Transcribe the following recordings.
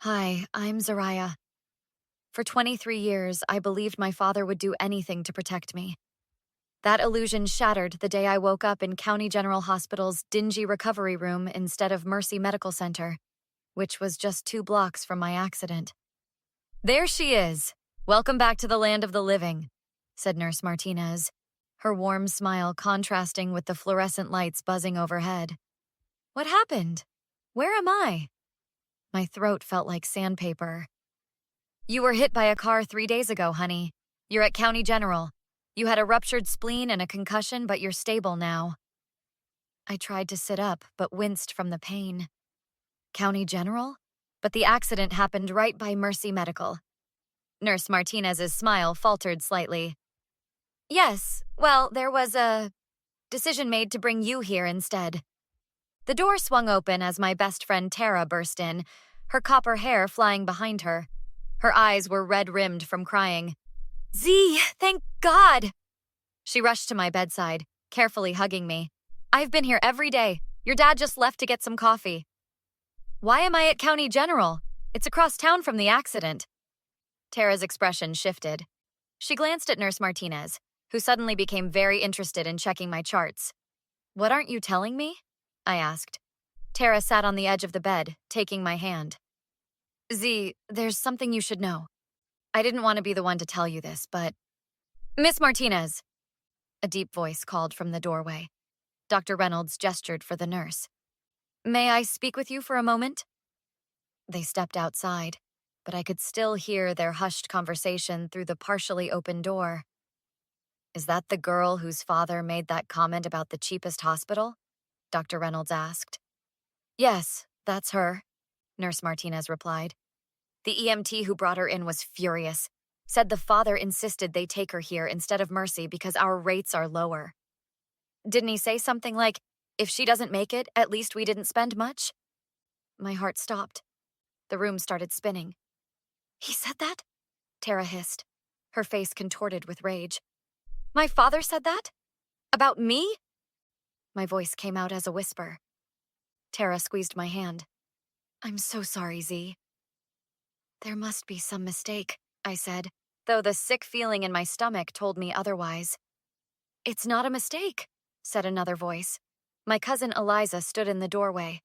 Hi, I'm Zariah. For 23 years, I believed my father would do anything to protect me. That illusion shattered the day I woke up in County General Hospital's dingy recovery room instead of Mercy Medical Center, which was just 2 blocks from my accident. There she is. Welcome back to the land of the living, said Nurse Martinez, her warm smile contrasting with the fluorescent lights buzzing overhead. What happened? Where am I? My throat felt like sandpaper. You were hit by a car 3 days ago, honey. You're at County General. You had a ruptured spleen and a concussion, but you're stable now. I tried to sit up, but winced from the pain. County General? But the accident happened right by Mercy Medical. Nurse Martinez's smile faltered slightly. Yes, well, there was a decision made to bring you here instead. The door swung open as my best friend Tara burst in, her copper hair flying behind her. Her eyes were red-rimmed from crying. Z, thank God! She rushed to my bedside, carefully hugging me. I've been here every day. Your dad just left to get some coffee. Why am I at County General? It's across town from the accident. Tara's expression shifted. She glanced at Nurse Martinez, who suddenly became very interested in checking my charts. What aren't you telling me? I asked. Tara sat on the edge of the bed, taking my hand. Z, there's something you should know. I didn't want to be the one to tell you this, but… Miss Martinez! A deep voice called from the doorway. Dr. Reynolds gestured for the nurse. May I speak with you for a moment? They stepped outside, but I could still hear their hushed conversation through the partially open door. Is that the girl whose father made that comment about the cheapest hospital? Dr. Reynolds asked. Yes, that's her, Nurse Martinez replied. The EMT who brought her in was furious. Said the father insisted they take her here instead of Mercy because our rates are lower. Didn't he say something like, if she doesn't make it, at least we didn't spend much? My heart stopped. The room started spinning. He said that? Tara hissed, her face contorted with rage. My father said that? About me? My voice came out as a whisper. Tara squeezed my hand. I'm so sorry, Z. There must be some mistake, I said, though the sick feeling in my stomach told me otherwise. It's not a mistake, said another voice. My cousin Eliza stood in the doorway.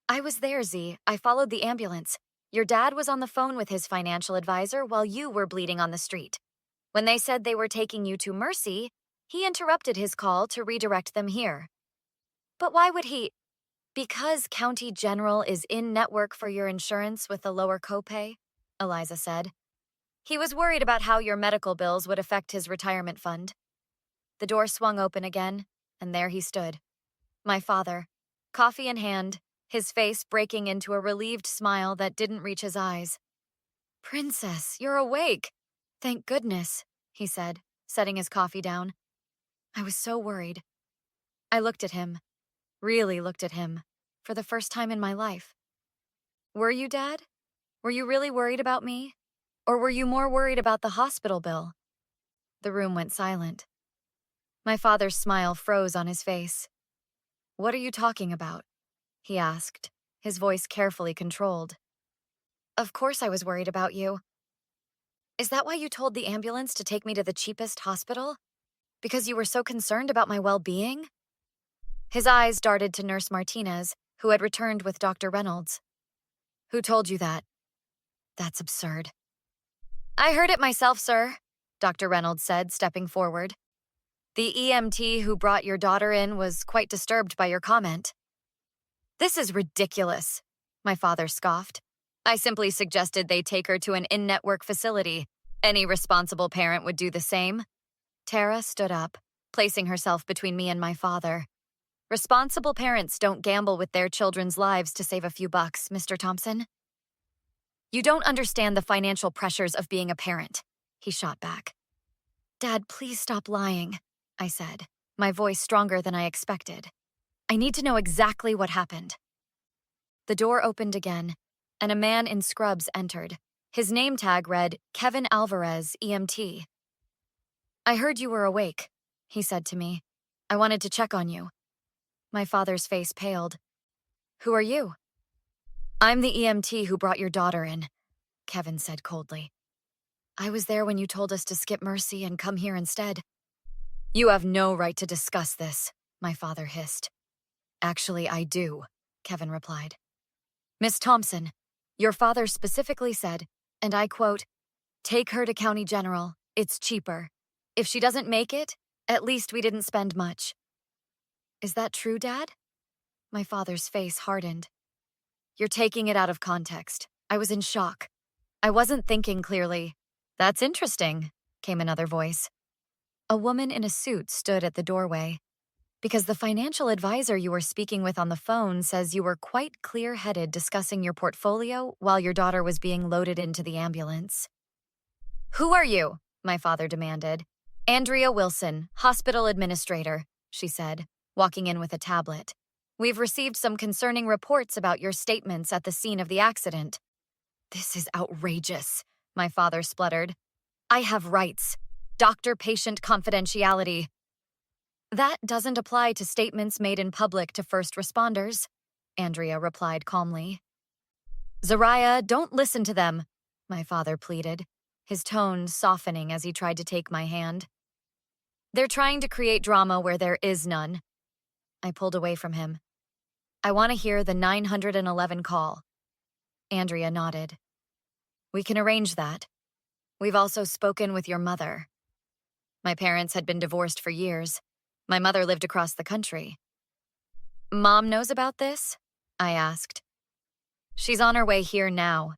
I was there, Z. I followed the ambulance. Your dad was on the phone with his financial advisor while you were bleeding on the street. When they said they were taking you to Mercy, he interrupted his call to redirect them here. But why would he? Because County General is in-network for your insurance with a lower copay, Eliza said. He was worried about how your medical bills would affect his retirement fund. The door swung open again, and there he stood. My father, coffee in hand, his face breaking into a relieved smile that didn't reach his eyes. Princess, you're awake. Thank goodness, he said, setting his coffee down. I was so worried. I looked at him, really looked at him, for the first time in my life. Were you, Dad? Were you really worried about me? Or were you more worried about the hospital bill? The room went silent. My father's smile froze on his face. What are you talking about? He asked, his voice carefully controlled. Of course I was worried about you. Is that why you told the ambulance to take me to the cheapest hospital? Because you were so concerned about my well-being? His eyes darted to Nurse Martinez, who had returned with Dr. Reynolds. Who told you that? That's absurd. I heard it myself, sir, Dr. Reynolds said, stepping forward. The EMT who brought your daughter in was quite disturbed by your comment. This is ridiculous, my father scoffed. I simply suggested they take her to an in-network facility. Any responsible parent would do the same. Tara stood up, placing herself between me and my father. Responsible parents don't gamble with their children's lives to save a few bucks, Mr. Thompson. You don't understand the financial pressures of being a parent, he shot back. Dad, please stop lying, I said, my voice stronger than I expected. I need to know exactly what happened. The door opened again, and a man in scrubs entered. His name tag read, Kevin Alvarez, EMT. I heard you were awake, he said to me. I wanted to check on you. My father's face paled. Who are you? I'm the EMT who brought your daughter in, Kevin said coldly. I was there when you told us to skip Mercy and come here instead. You have no right to discuss this, my father hissed. Actually, I do, Kevin replied. Miss Thompson, your father specifically said, and I quote, take her to County General. It's cheaper. If she doesn't make it, at least we didn't spend much. Is that true, Dad? My father's face hardened. You're taking it out of context. I was in shock. I wasn't thinking clearly. That's interesting, came another voice. A woman in a suit stood at the doorway. Because the financial advisor you were speaking with on the phone says you were quite clear-headed discussing your portfolio while your daughter was being loaded into the ambulance. Who are you? My father demanded. Andrea Wilson, hospital administrator, she said, walking in with a tablet. We've received some concerning reports about your statements at the scene of the accident. This is outrageous, my father spluttered. I have rights. Doctor-patient confidentiality. That doesn't apply to statements made in public to first responders, Andrea replied calmly. Zariah, don't listen to them, my father pleaded, his tone softening as he tried to take my hand. They're trying to create drama where there is none. I pulled away from him. I want to hear the 911 call. Andrea nodded. We can arrange that. We've also spoken with your mother. My parents had been divorced for years. My mother lived across the country. Mom knows about this? I asked. She's on her way here now,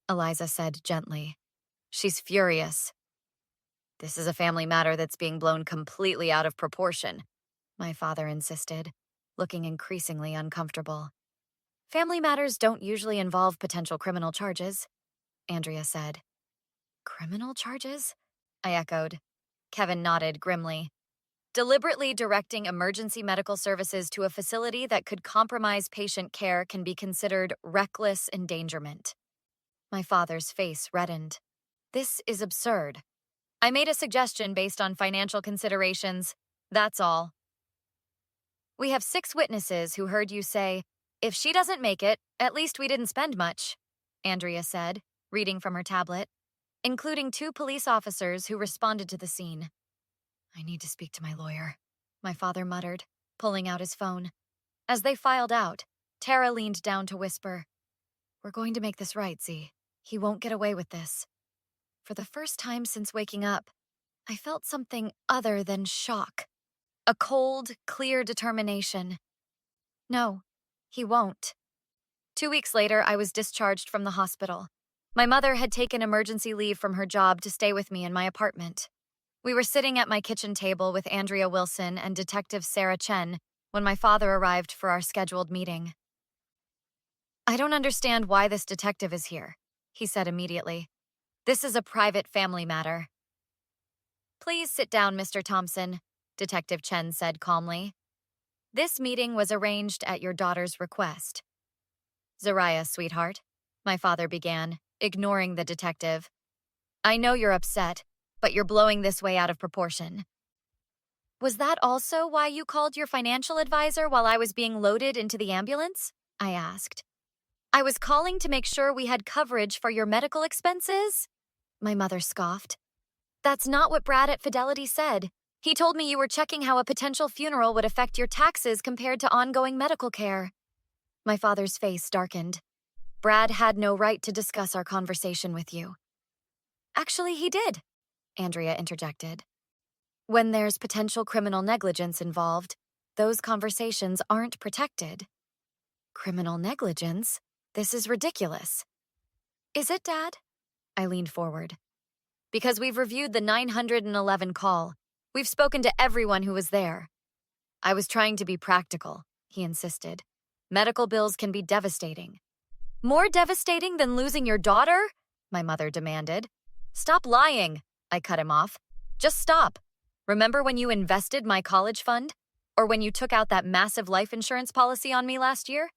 Eliza said gently. She's furious. This is a family matter that's being blown completely out of proportion, my father insisted, looking increasingly uncomfortable. Family matters don't usually involve potential criminal charges, Andrea said. Criminal charges? I echoed. Kevin nodded grimly. Deliberately directing emergency medical services to a facility that could compromise patient care can be considered reckless endangerment. My father's face reddened. This is absurd. I made a suggestion based on financial considerations. That's all. We have 6 witnesses who heard you say, if she doesn't make it, at least we didn't spend much, Andrea said, reading from her tablet, including 2 police officers who responded to the scene. I need to speak to my lawyer, my father muttered, pulling out his phone. As they filed out, Tara leaned down to whisper, We're going to make this right, Z. He won't get away with this. For the first time since waking up, I felt something other than shock. A cold, clear determination. No, he won't. 2 weeks later, I was discharged from the hospital. My mother had taken emergency leave from her job to stay with me in my apartment. We were sitting at my kitchen table with Andrea Wilson and Detective Sarah Chen when my father arrived for our scheduled meeting. I don't understand why this detective is here, he said immediately. This is a private family matter. Please sit down, Mr. Thompson, Detective Chen said calmly. This meeting was arranged at your daughter's request. Zariah, sweetheart, my father began, ignoring the detective. I know you're upset, but you're blowing this way out of proportion. Was that also why you called your financial advisor while I was being loaded into the ambulance? I asked. I was calling to make sure we had coverage for your medical expenses? My mother scoffed. That's not what Brad at Fidelity said. He told me you were checking how a potential funeral would affect your taxes compared to ongoing medical care. My father's face darkened. Brad had no right to discuss our conversation with you. Actually, he did, Andrea interjected. When there's potential criminal negligence involved, those conversations aren't protected. Criminal negligence? This is ridiculous. Is it, Dad? I leaned forward. Because we've reviewed the 911 call. We've spoken to everyone who was there. I was trying to be practical, he insisted. Medical bills can be devastating. More devastating than losing your daughter? My mother demanded. Stop lying, I cut him off. Just stop. Remember when you invested my college fund? Or when you took out that massive life insurance policy on me last year?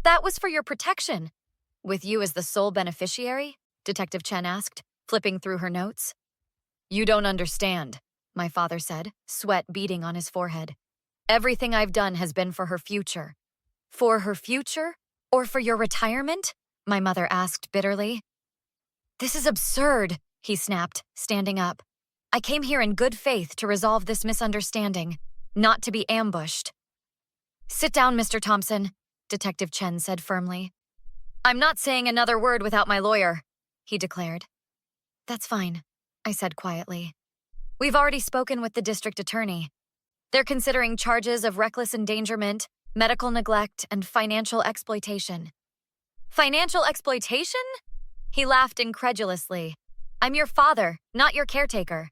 That was for your protection. With you as the sole beneficiary? Detective Chen asked, flipping through her notes. You don't understand, my father said, sweat beading on his forehead. Everything I've done has been for her future. For her future? Or for your retirement? My mother asked bitterly. This is absurd, he snapped, standing up. I came here in good faith to resolve this misunderstanding, not to be ambushed. Sit down, Mr. Thompson, Detective Chen said firmly. I'm not saying another word without my lawyer, he declared. That's fine, I said quietly. We've already spoken with the district attorney. They're considering charges of reckless endangerment, medical neglect, and financial exploitation. Financial exploitation? He laughed incredulously. I'm your father, not your caretaker.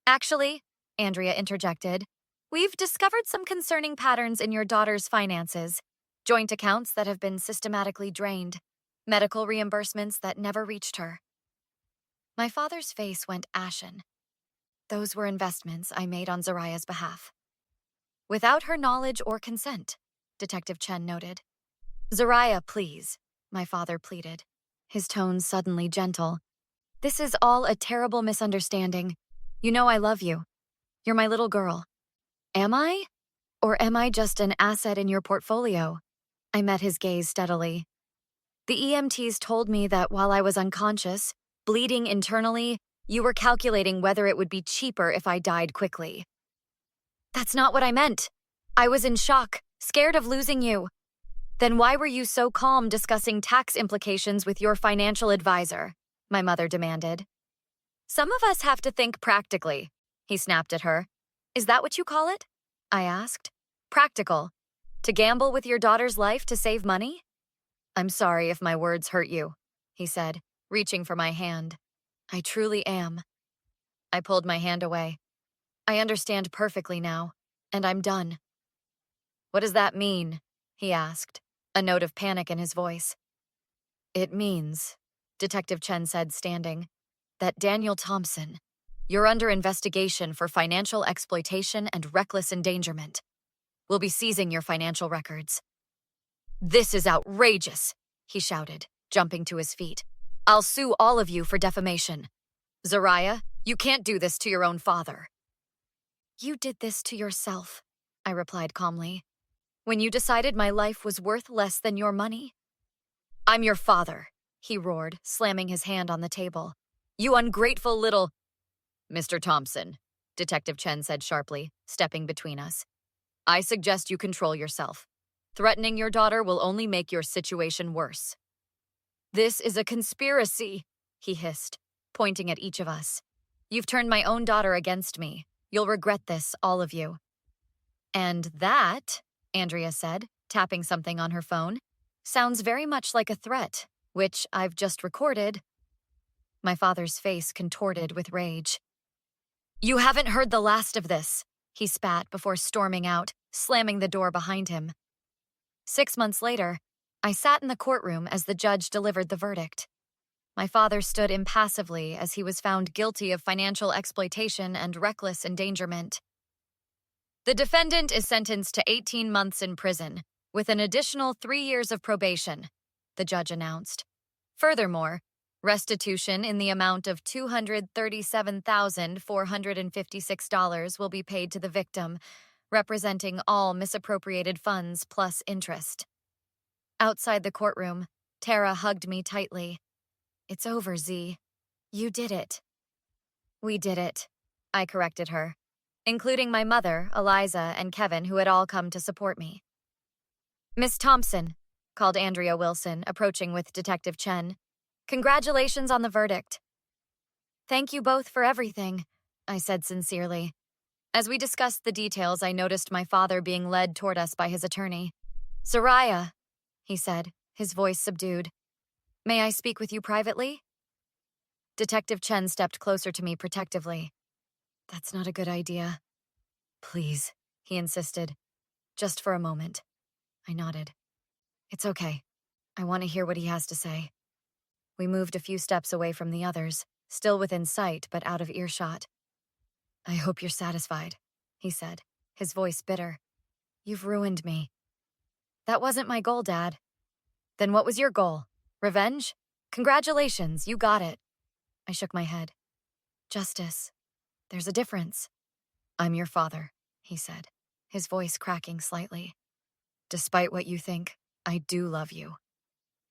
Actually, Andrea interjected, we've discovered some concerning patterns in your daughter's finances. Joint accounts that have been systematically drained. Medical reimbursements that never reached her. My father's face went ashen. Those were investments I made on Zariah's behalf. Without her knowledge or consent, Detective Chen noted. Zariah, please, my father pleaded, his tone suddenly gentle. This is all a terrible misunderstanding. You know I love you. You're my little girl. Am I? Or am I just an asset in your portfolio? I met his gaze steadily. The EMTs told me that while I was unconscious, bleeding internally, you were calculating whether it would be cheaper if I died quickly. That's not what I meant. I was in shock, scared of losing you. Then why were you so calm discussing tax implications with your financial advisor? My mother demanded. Some of us have to think practically, he snapped at her. Is that what you call it? I asked. Practical. To gamble with your daughter's life to save money? I'm sorry if my words hurt you, he said, reaching for my hand. I truly am. I pulled my hand away. I understand perfectly now, and I'm done. What does that mean? He asked, a note of panic in his voice. It means, Detective Chen said, standing, that Daniel Thompson, you're under investigation for financial exploitation and reckless endangerment. We'll be seizing your financial records. This is outrageous, he shouted, jumping to his feet. I'll sue all of you for defamation. Zariah, you can't do this to your own father. You did this to yourself, I replied calmly. When you decided my life was worth less than your money. I'm your father, he roared, slamming his hand on the table. You ungrateful little... Mr. Thompson, Detective Chen said sharply, stepping between us. I suggest you control yourself. Threatening your daughter will only make your situation worse. This is a conspiracy, he hissed, pointing at each of us. You've turned my own daughter against me. You'll regret this, all of you. And that, Andrea said, tapping something on her phone, sounds very much like a threat, which I've just recorded. My father's face contorted with rage. You haven't heard the last of this, he spat before storming out, slamming the door behind him. 6 months later, I sat in the courtroom as the judge delivered the verdict. My father stood impassively as he was found guilty of financial exploitation and reckless endangerment. The defendant is sentenced to 18 months in prison, with an additional 3 years of probation, the judge announced. Furthermore, restitution in the amount of $237,456 will be paid to the victim, representing all misappropriated funds plus interest. Outside the courtroom, Tara hugged me tightly. It's over, Z. You did it. We did it, I corrected her, including my mother, Eliza, and Kevin, who had all come to support me. Miss Thompson, called Andrea Wilson, approaching with Detective Chen. Congratulations on the verdict. Thank you both for everything, I said sincerely. As we discussed the details, I noticed my father being led toward us by his attorney. Zariah, he said, his voice subdued. May I speak with you privately? Detective Chen stepped closer to me protectively. That's not a good idea. Please, he insisted. Just for a moment. I nodded. It's okay. I want to hear what he has to say. We moved a few steps away from the others, still within sight but out of earshot. I hope you're satisfied, he said, his voice bitter. You've ruined me. That wasn't my goal, Dad. Then what was your goal? Revenge? Congratulations, you got it. I shook my head. Justice. There's a difference. I'm your father, he said, his voice cracking slightly. Despite what you think, I do love you.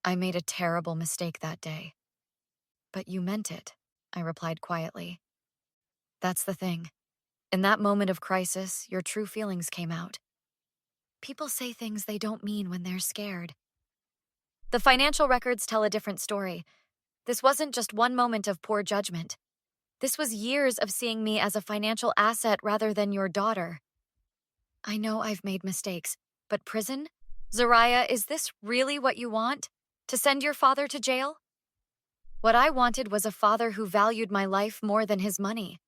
I made a terrible mistake that day. But you meant it, I replied quietly. That's the thing. In that moment of crisis, your true feelings came out. People say things they don't mean when they're scared. The financial records tell a different story. This wasn't just one moment of poor judgment. This was years of seeing me as a financial asset rather than your daughter. I know I've made mistakes, but prison? Zariah, is this really what you want? To send your father to jail? What I wanted was a father who valued my life more than his money.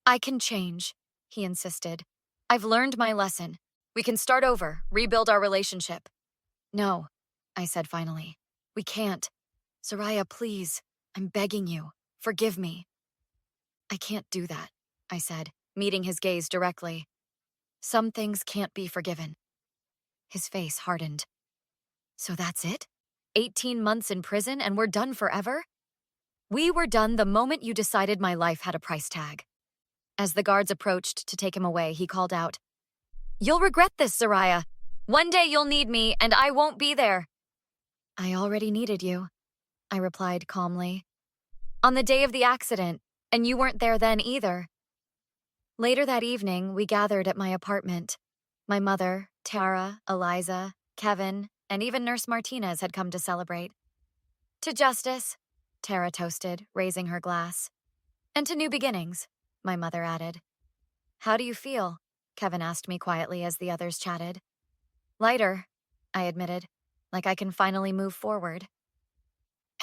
I can change, he insisted. I've learned my lesson. We can start over, rebuild our relationship. No, I said finally. We can't. Zariah, please, I'm begging you. Forgive me. I can't do that, I said, meeting his gaze directly. Some things can't be forgiven. His face hardened. So that's it? 18 months in prison and we're done forever? We were done the moment you decided my life had a price tag. As the guards approached to take him away, he called out, You'll regret this, Zariah. One day you'll need me and I won't be there. I already needed you, I replied calmly. On the day of the accident, and you weren't there then either. Later that evening, we gathered at my apartment. My mother, Tara, Eliza, Kevin, and even Nurse Martinez had come to celebrate. To justice, Tara toasted, raising her glass. And to new beginnings, my mother added. How do you feel? Kevin asked me quietly as the others chatted. Lighter, I admitted, like I can finally move forward.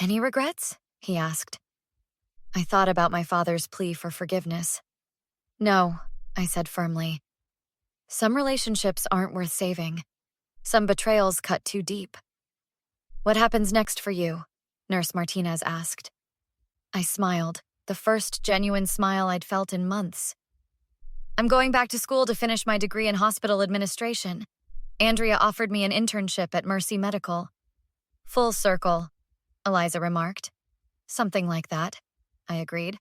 Any regrets? He asked. I thought about my father's plea for forgiveness. No, I said firmly. Some relationships aren't worth saving. Some betrayals cut too deep. What happens next for you? Nurse Martinez asked. I smiled, the first genuine smile I'd felt in months. I'm going back to school to finish my degree in hospital administration. Andrea offered me an internship at Mercy Medical. Full circle, Eliza remarked. Something like that, I agreed.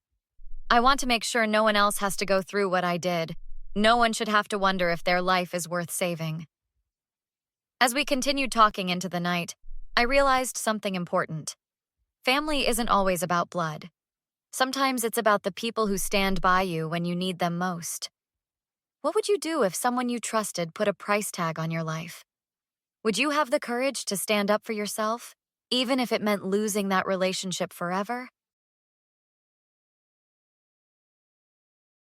I want to make sure no one else has to go through what I did. No one should have to wonder if their life is worth saving. As we continued talking into the night, I realized something important. Family isn't always about blood. Sometimes it's about the people who stand by you when you need them most. What would you do if someone you trusted put a price tag on your life? Would you have the courage to stand up for yourself, even if it meant losing that relationship forever?